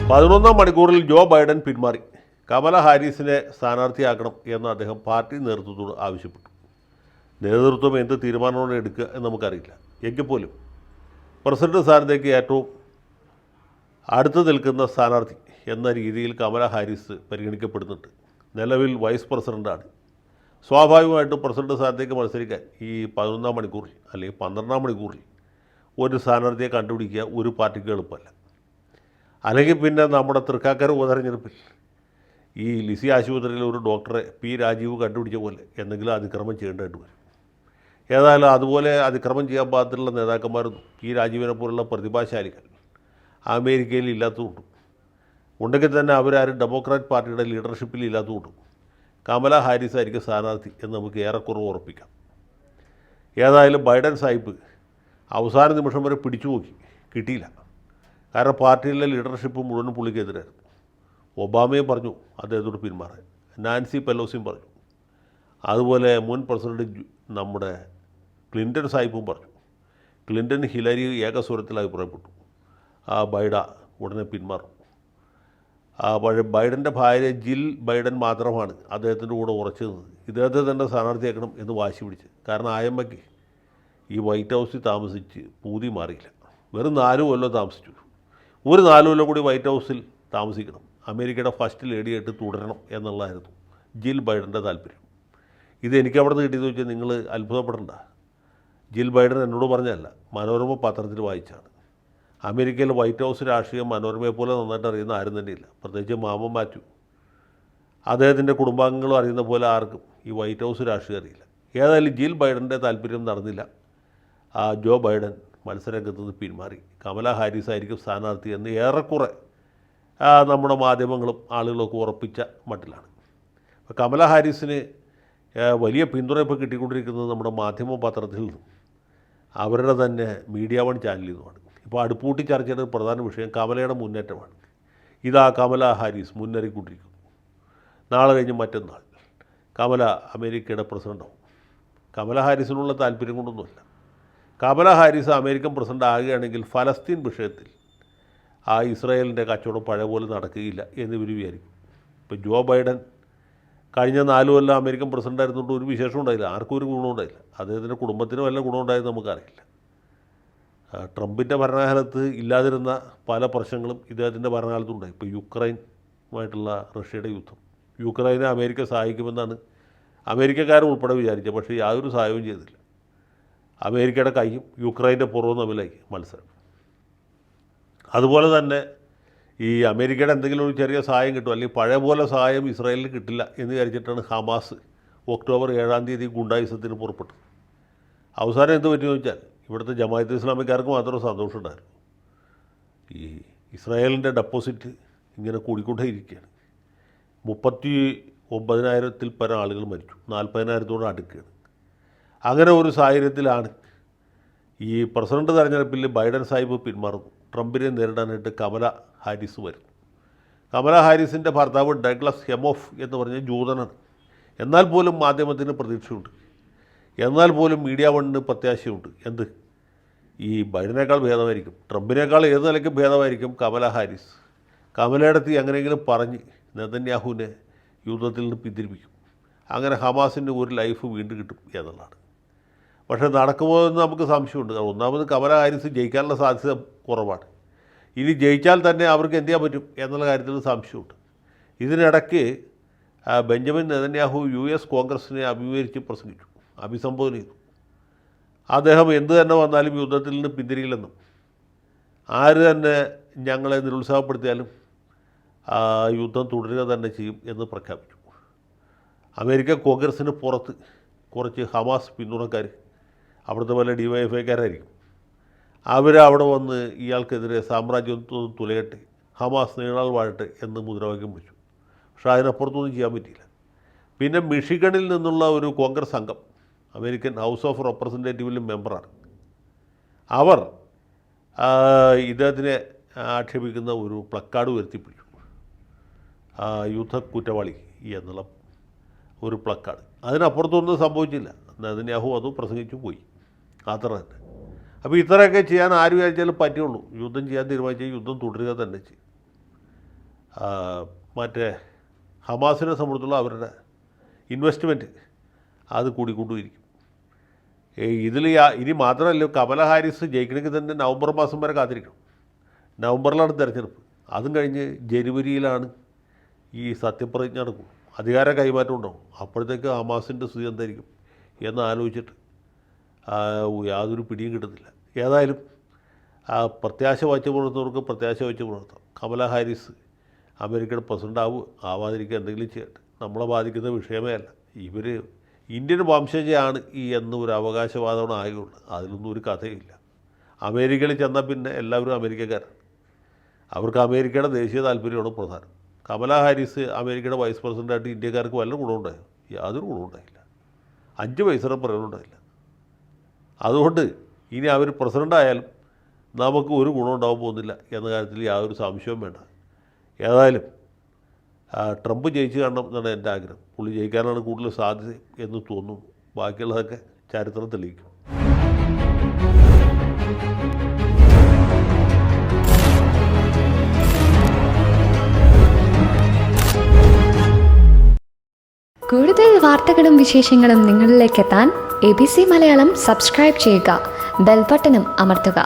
11-ാം മണിക്കൂറിൽ Joe Biden പിന്മാറി. കമല ഹാരിസിനെ സ്ഥാനാർത്ഥിയാക്കണം എന്ന് അദ്ദേഹം പാർട്ടി നേതൃത്വത്തോട് ആവശ്യപ്പെട്ടു. നേതൃത്വം എന്ത് തീരുമാനമാണ് എടുക്കുക എന്ന് നമുക്കറിയില്ല. എങ്കിൽ പോലും പ്രസിഡന്റ് സ്ഥാനത്തേക്ക് ഏറ്റവും അടുത്ത് നിൽക്കുന്ന സ്ഥാനാർത്ഥി എന്ന രീതിയിൽ കമല ഹാരിസ് പരിഗണിക്കപ്പെടുന്നുണ്ട്. നിലവിൽ വൈസ് പ്രസിഡൻ്റാണ്. സ്വാഭാവികമായിട്ടും പ്രസിഡന്റ് സ്ഥാനത്തേക്ക് മത്സരിക്കാൻ ഈ 11-ാം മണിക്കൂറിൽ അല്ലെങ്കിൽ 12-ാം മണിക്കൂറിൽ ഒരു സ്ഥാനാർത്ഥിയെ കണ്ടുപിടിക്കുക ഒരു പാർട്ടിക്ക് എളുപ്പമല്ല. അല്ലെങ്കിൽ പിന്നെ നമ്മുടെ തൃക്കാക്കര ഉപതെരഞ്ഞെടുപ്പിൽ ഈ ലിസി ആശുപത്രിയിൽ ഒരു ഡോക്ടറെ പി രാജീവ് കണ്ടുപിടിച്ച പോലെ എന്തെങ്കിലും അതിക്രമം ചെയ്യേണ്ടതായിട്ട് വരും. ഏതായാലും അതുപോലെ അതിക്രമം ചെയ്യാൻ പാകത്തിലുള്ള നേതാക്കന്മാരൊന്നും പി രാജീവിനെ പോലുള്ള പ്രതിഭാശാലികൾ അമേരിക്കയിൽ ഇല്ലാത്തതുകൊണ്ടും ഉണ്ടെങ്കിൽ തന്നെ അവരാരും ഡെമോക്രാറ്റ് പാർട്ടിയുടെ ലീഡർഷിപ്പിൽ ഇല്ലാത്തതുകൊണ്ടും കമല ഹാരിസ് ആയിരിക്കും സ്ഥാനാർത്ഥി എന്ന് നമുക്ക് ഏറെക്കുറവ് ഉറപ്പിക്കാം. ഏതായാലും ബൈഡൻ സാഹിബ് അവസാന നിമിഷം വരെ പിടിച്ചു നോക്കി, കിട്ടിയില്ല. കാരണം പാർട്ടിയിലെ ലീഡർഷിപ്പ് മുഴുവൻ പുള്ളിക്കെതിരായിരുന്നു. ഒബാമയും പറഞ്ഞു അദ്ദേഹത്തോട് പിന്മാറാൻ, നാൻസി പെലോസിയും പറഞ്ഞു, അതുപോലെ മുൻ പ്രസിഡന്റ് നമ്മുടെ ക്ലിൻ്റൺ സാഹിബും പറഞ്ഞു. ക്ലിൻ്റൺ ഹിലരി ഏകസ്വരത്തിൽ അഭിപ്രായപ്പെട്ടു ബൈഡ ഉടനെ പിന്മാറും. ബൈഡൻ്റെ ഭാര്യ ജിൽ ബൈഡൻ മാത്രമാണ് അദ്ദേഹത്തിൻ്റെ കൂടെ ഉറച്ചു നിന്നത്. ഇദ്ദേഹത്തെ തന്നെ സ്ഥാനാർത്ഥിയാക്കണം എന്ന് വാശി പിടിച്ച്. കാരണം ആയമ്മയ്ക്ക് ഈ വൈറ്റ് ഹൗസിൽ താമസിച്ച് പൂതി മാറിയില്ല. വെറും 4 കൊല്ലം താമസിച്ചു. ഒരു 4 കൊല്ലം കൂടി വൈറ്റ് ഹൗസിൽ താമസിക്കണം, അമേരിക്കയുടെ ഫസ്റ്റ് ലേഡിയായിട്ട് തുടരണം എന്നുള്ളതായിരുന്നു ജിൽ ബൈഡൻ്റെ താല്പര്യം. ഇത് എനിക്ക് അവിടെ നിന്ന് കിട്ടിയെന്ന് വെച്ചാൽ നിങ്ങൾ അത്ഭുതപ്പെടേണ്ട. ജിൽ ബൈഡൻ എന്നോട് പറഞ്ഞതല്ല, മനോരമ പത്രത്തിൽ വായിച്ചാണ്. അമേരിക്കയിലെ വൈറ്റ് ഹൗസ് രാഷ്ട്രീയം മനോരമയെ പോലെ നന്നായിട്ട് അറിയുന്ന ആരും തന്നെയില്ല, പ്രത്യേകിച്ച് മാമൻ മാത്യു. അദ്ദേഹത്തിൻ്റെ കുടുംബാംഗങ്ങളും അറിയുന്ന പോലെ ആർക്കും ഈ വൈറ്റ് ഹൗസ് രാഷ്ട്രീയം അറിയില്ല. ഏതായാലും ജിൽ ബൈഡൻ്റെ താല്പര്യം നടന്നില്ല. ജോ ബൈഡൻ മത്സരരംഗത്ത് നിന്ന് പിന്മാറി. കമല ഹാരിസ് ആയിരിക്കും സ്ഥാനാർത്ഥി എന്ന് ഏറെക്കുറെ നമ്മുടെ മാധ്യമങ്ങളും ആളുകളൊക്കെ ഉറപ്പിച്ച മട്ടിലാണ്. അപ്പോൾ കമല ഹാരിസിന് വലിയ പിന്തുണ ഇപ്പോൾ കിട്ടിക്കൊണ്ടിരിക്കുന്നത് നമ്മുടെ മാധ്യമ പത്രത്തിൽ നിന്നും അവരുടെ തന്നെ മീഡിയ വൺ ചാനലിൽ നിന്നുമാണ്. ഇപ്പോൾ അടുപ്പൂട്ടി ചർച്ചയുടെ പ്രധാന വിഷയം കമലയുടെ മുന്നേറ്റമാണ്. ഇതാ കമല ഹാരിസ് മുന്നേറിക്കൊണ്ടിരിക്കുന്നു. നാളെ കഴിഞ്ഞ് മറ്റന്നാൾ കമല അമേരിക്കയുടെ പ്രസിഡൻ്റാവും. കമല ഹാരിസിനുള്ള താല്പര്യം കൊണ്ടൊന്നുമല്ല. കമല ഹാരിസ് അമേരിക്കൻ പ്രസിഡന്റ് ആകുകയാണെങ്കിൽ ഫലസ്തീൻ വിഷയത്തിൽ ഇസ്രായേലിൻ്റെ കച്ചവടം പഴയ പോലെ നടക്കുകയില്ല എന്ന് ഇവർ വിചാരിക്കും. ഇപ്പോൾ ജോ ബൈഡൻ കഴിഞ്ഞ 4 കൊല്ലം അമേരിക്കൻ പ്രസിഡന്റ് ആയിരുന്നുകൊണ്ട് ഒരു വിശേഷം ഉണ്ടായില്ല, ആർക്കും ഒരു ഗുണമുണ്ടായില്ല. അദ്ദേഹത്തിൻ്റെ കുടുംബത്തിന് വല്ല ഗുണമുണ്ടായെന്ന് നമുക്കറിയില്ല. ട്രംപിൻ്റെ ഭരണകാലത്ത് ഇല്ലാതിരുന്ന പല പ്രശ്നങ്ങളും ഇദ്ദേഹത്തിൻ്റെ ഭരണകാലത്തുണ്ടായി. ഇപ്പോൾ യുക്രൈനുമായിട്ടുള്ള റഷ്യയുടെ യുദ്ധം, യുക്രൈനെ അമേരിക്ക സഹായിക്കുമെന്നാണ് അമേരിക്കക്കാരും ഉൾപ്പെടെ വിചാരിച്ചത്. പക്ഷേ യാതൊരു സഹായവും ചെയ്തില്ല. അമേരിക്കയുടെ കൈയും യുക്രൈൻ്റെ പുറവും തമ്മിലായി മത്സരം. അതുപോലെ തന്നെ ഈ അമേരിക്കയുടെ എന്തെങ്കിലും ഒരു ചെറിയ സഹായം കിട്ടും, അല്ലെങ്കിൽ പഴയ പോലെ സഹായം ഇസ്രായേലിന് കിട്ടില്ല എന്ന് വിചാരിച്ചിട്ടാണ് ഹമാസ് ഒക്ടോബർ 7-ാം തീയതി ഗുണ്ടായുസത്തിന് പുറപ്പെട്ടു. അവസാനം എന്ത് പറ്റിയെന്ന് വെച്ചാൽ ഇവിടുത്തെ ജമാഅത്തെ ഇസ്ലാമിക്കാർക്ക് മാത്രം സന്തോഷമുണ്ടായിരുന്നു. ഈ ഇസ്രായേലിൻ്റെ ഡെപ്പോസിറ്റ് ഇങ്ങനെ കൂടിക്കൊണ്ടേ ഇരിക്കുകയാണ്. 39,000-ൽ പരം ആളുകൾ മരിച്ചു, 40,000-ഓട് അടുക്കുകയാണ്. അങ്ങനെ ഒരു സാഹചര്യത്തിലാണ് ഈ പ്രസിഡന്റ് തെരഞ്ഞെടുപ്പിൽ ബൈഡൻ സാഹിബ് പിന്മാറുന്നു. ട്രംപിനെ നേരിടാനായിട്ട് കമല ഹാരിസ് വരുന്നു. കമല ഹാരിസിൻ്റെ ഭർത്താവ് ഡഗ്ലസ് ഹെമോഫ് എന്ന് പറഞ്ഞ ജൂതനാണ്. എന്നാൽ പോലും മാധ്യമത്തിന് പ്രതീക്ഷയുണ്ട്, എന്നാൽ പോലും മീഡിയ വണ്ണിന് പ്രത്യാശയുണ്ട്. എന്ത്, ഈ ബൈഡനേക്കാൾ ഭേദമായിരിക്കും, ട്രംപിനേക്കാൾ ഏത് നിലയ്ക്കും ഭേദമായിരിക്കും കമല ഹാരിസ്. കമലയുടെ തീ എങ്ങനെയെങ്കിലും പറഞ്ഞ് നെതന്യാഹുവിനെ യുദ്ധത്തിൽ നിന്ന് പിന്തിരിപ്പിക്കും. അങ്ങനെ ഹമാസിൻ്റെ ഒരു ലൈഫ് വീണ്ടും കിട്ടും എന്നുള്ളതാണ്. പക്ഷേ നടക്കുമോ എന്ന് നമുക്ക് സംശയമുണ്ട്. ഒന്നാമത് കമല ഹാരിസ് ജയിക്കാനുള്ള സാധ്യത കുറവാണ്. ഇനി ജയിച്ചാൽ തന്നെ അവർക്ക് എന്ത് ചെയ്യാൻ പറ്റും എന്നുള്ള കാര്യത്തിൽ സംശയമുണ്ട്. ഇതിനിടയ്ക്ക് ബെഞ്ചമിൻ നെതന്യാഹു US കോൺഗ്രസിനെ അഭിസംബോധന ചെയ്തു. അദ്ദേഹം എന്ത് തന്നെ വന്നാലും യുദ്ധത്തിൽ നിന്ന് പിന്തിരിയില്ലെന്നും ആര് തന്നെ ഞങ്ങളെ നിരുത്സാഹപ്പെടുത്തിയാലും യുദ്ധം തുടരുക തന്നെ ചെയ്യും എന്ന് പ്രഖ്യാപിച്ചു. അമേരിക്ക കോൺഗ്രസ്സിന് പുറത്ത് കുറച്ച് ഹമാസ് പിന്തുണക്കാർ, അവിടുത്തെ പല DYFIക്കാരായിരിക്കും, അവിടെ വന്ന് ഇയാൾക്കെതിരെ സാമ്രാജ്യത്വം തുലയട്ടെ, ഹമാസ് നീളാൽ വാഴട്ടെ എന്ന് മുദ്രാവാക്യം വെച്ചു. പക്ഷേ അതിനപ്പുറത്തൊന്നും ചെയ്യാൻ പറ്റിയില്ല. പിന്നെ മിഷിഗണിൽ നിന്നുള്ള ഒരു കോൺഗ്രസ് അംഗം, അമേരിക്കൻ ഹൗസ് ഓഫ് റെപ്രസെൻറ്റേറ്റീവിലും മെമ്പറാണ്, അവർ ഇദ്ദേഹത്തിനെ ആക്ഷേപിക്കുന്ന ഒരു പ്ലക്കാർഡ് ഉയർത്തിപ്പിടിച്ചു, യുദ്ധ കുറ്റവാളി എന്നുള്ള ഒരു പ്ലക്കാർഡ്. അതിനപ്പുറത്തൊന്നും സംഭവിച്ചില്ല. നെതന്യാഹു അത് പ്രസംഗിച്ചു പോയി, അത്ര തന്നെ. അപ്പോൾ ഇത്രയൊക്കെ ചെയ്യാൻ ആര് വിചാരിച്ചാലും പറ്റുള്ളൂ. യുദ്ധം ചെയ്യാൻ തീരുമാനിച്ചാൽ യുദ്ധം തുടരുക തന്നെ ചെയ്യും. മറ്റേ ഹമാസിനെ സംബന്ധിച്ചുള്ള അവരുടെ ഇൻവെസ്റ്റ്മെൻറ്റ് അത് കൂടിക്കൊണ്ടിരിക്കും. ഇതിൽ ഇനി മാത്രമല്ല, കമല ഹാരിസ് ജയിക്കണമെങ്കിൽ തന്നെ നവംബർ മാസം വരെ കാത്തിരിക്കണം. നവംബറിലാണ് തിരഞ്ഞെടുപ്പ്. അതും കഴിഞ്ഞ് ജനുവരിയിലാണ് ഈ സത്യപ്രതിജ്ഞ നടക്കും, അധികാര കൈമാറ്റം ഉണ്ടാവും. അപ്പോഴത്തേക്ക് ഹമാസിൻ്റെ സ്ഥിതി എന്തായിരിക്കും എന്ന് ആലോചിച്ചിട്ട് യാതൊരു പിടിയും കിട്ടുന്നില്ല. ഏതായാലും പ്രത്യാശ വച്ച് പുലർത്തുന്നവർക്ക് പ്രത്യാശ വച്ച് പുലർത്താം. കമല ഹാരിസ് അമേരിക്കയുടെ പ്രസിഡൻ്റ് ആവാതിരിക്കുക, എന്തെങ്കിലും ചെയ്യട്ടെ, നമ്മളെ ബാധിക്കുന്ന വിഷയമേ അല്ല. ഇവർ ഇന്ത്യൻ വംശജയാണ് എന്നൊരു അവകാശവാദമാണ് ആയുള്ളൂ. അതിലൊന്നും ഒരു കഥയില്ല. അമേരിക്കയിൽ ചെന്നാൽ പിന്നെ എല്ലാവരും അമേരിക്കക്കാരാണ്. അവർക്ക് അമേരിക്കയുടെ ദേശീയ താല്പര്യമാണ് പ്രധാനം. കമല ഹാരിസ് അമേരിക്കയുടെ വൈസ് പ്രസിഡൻ്റായിട്ട് ഇന്ത്യക്കാർക്ക് വല്ല ഗുണമുണ്ടായോ? യാതൊരു ഗുണമുണ്ടായില്ല. 5 പൈസയുടെ പ്രയോജനമുണ്ടായില്ല. അതുകൊണ്ട് ഇനി അവർ പ്രസിഡൻ്റായാലും നമുക്ക് ഒരു ഗുണം ഉണ്ടാകാൻ പോകുന്നില്ല എന്ന കാര്യത്തിൽ യാതൊരു സംശയവും വേണ്ട. ഏതായാലും ട്രംപ് ജയിച്ചു കാണണം എന്നാണ് എൻ്റെ ആഗ്രഹം. പുള്ളി ജയിക്കാനാണ് കൂടുതൽ സാധ്യത എന്ന് തോന്നുന്നു. ബാക്കിയുള്ളതൊക്കെ ചരിത്രം തെളിയിക്കും. കൂടുതൽ വാർത്തകളും വിശേഷങ്ങളും നിങ്ങളിലേക്ക് എത്താൻ ABC മലയാളം സബ്സ്ക്രൈബ് ചെയ്യുക, ബെൽ ബട്ടണും അമർത്തുക.